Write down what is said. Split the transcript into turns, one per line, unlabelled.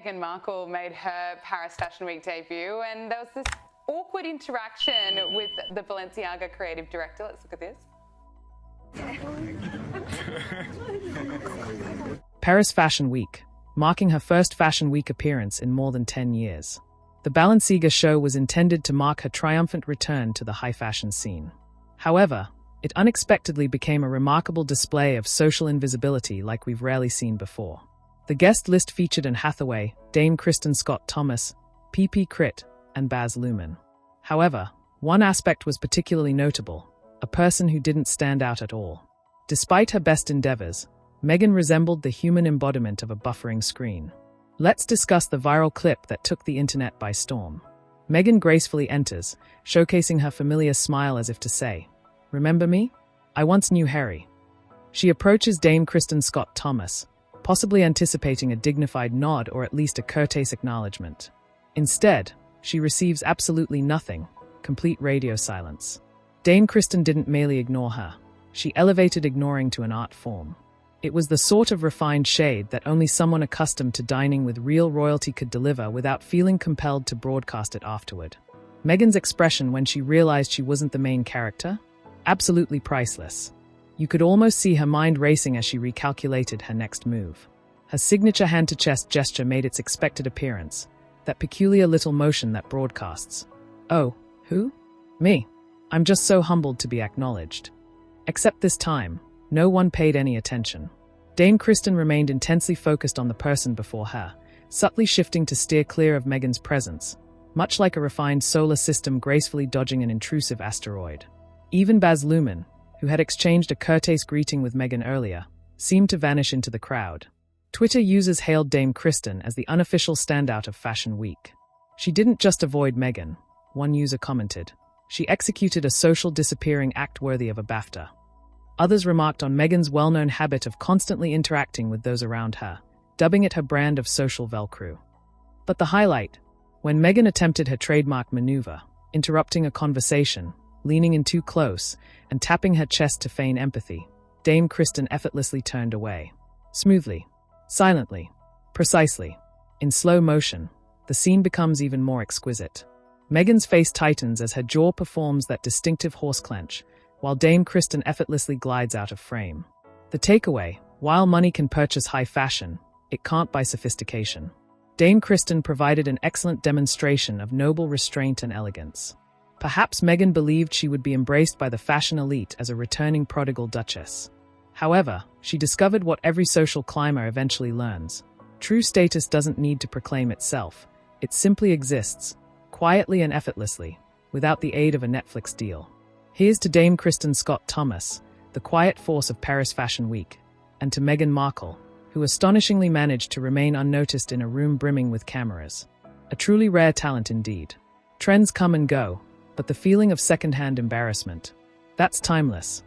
Meghan Markle made her Paris Fashion Week debut, and there was this awkward interaction with the Balenciaga creative director. Let's look at this.
Paris Fashion Week, marking her first Fashion Week appearance in more than 10 years. The Balenciaga show was intended to mark her triumphant return to the high fashion scene. However, it unexpectedly became a remarkable display of social invisibility like we've rarely seen before. The guest list featured Anne Hathaway, Dame Kristin Scott Thomas, PP Crit, and Baz Luhrmann. However, one aspect was particularly notable: a person who didn't stand out at all. Despite her best endeavors, Meghan resembled the human embodiment of a buffering screen. Let's discuss the viral clip that took the internet by storm. Meghan gracefully enters, showcasing her familiar smile as if to say, "Remember me? I once knew Harry." She approaches Dame Kristin Scott Thomas, possibly anticipating a dignified nod or at least a courteous acknowledgement. Instead, she receives absolutely nothing, complete radio silence. Dame Kristin didn't merely ignore her. She elevated ignoring to an art form. It was the sort of refined shade that only someone accustomed to dining with real royalty could deliver without feeling compelled to broadcast it afterward. Meghan's expression when she realized she wasn't the main character? Absolutely priceless. You could almost see her mind racing as she recalculated her next move. Her signature hand-to-chest gesture made its expected appearance, that peculiar little motion that broadcasts. "Oh, who? Me. I'm just so humbled to be acknowledged." Except this time, no one paid any attention. Dame Kristin remained intensely focused on the person before her, subtly shifting to steer clear of Meghan's presence, much like a refined solar system gracefully dodging an intrusive asteroid. Even Baz Luhrmann, who had exchanged a courteous greeting with Meghan earlier, seemed to vanish into the crowd. Twitter users hailed Dame Kristin as the unofficial standout of Fashion Week. She didn't just avoid Meghan, one user commented. She executed a social disappearing act worthy of a BAFTA. Others remarked on Meghan's well-known habit of constantly interacting with those around her, dubbing it her brand of social Velcro. But the highlight, when Meghan attempted her trademark maneuver, interrupting a conversation, leaning in too close, and tapping her chest to feign empathy, Dame Kristin effortlessly turned away. Smoothly, silently, precisely. In slow motion, the scene becomes even more exquisite. Meghan's face tightens as her jaw performs that distinctive horse clench, while Dame Kristin effortlessly glides out of frame. The takeaway: while money can purchase high fashion, it can't buy sophistication. Dame Kristin provided an excellent demonstration of noble restraint and elegance. Perhaps Meghan believed she would be embraced by the fashion elite as a returning prodigal duchess. However, she discovered what every social climber eventually learns. True status doesn't need to proclaim itself. It simply exists, quietly and effortlessly, without the aid of a Netflix deal. Here's to Dame Kristin Scott Thomas, the quiet force of Paris Fashion Week, and to Meghan Markle, who astonishingly managed to remain unnoticed in a room brimming with cameras. A truly rare talent indeed. Trends come and go, but the feeling of second-hand embarrassment, that's timeless.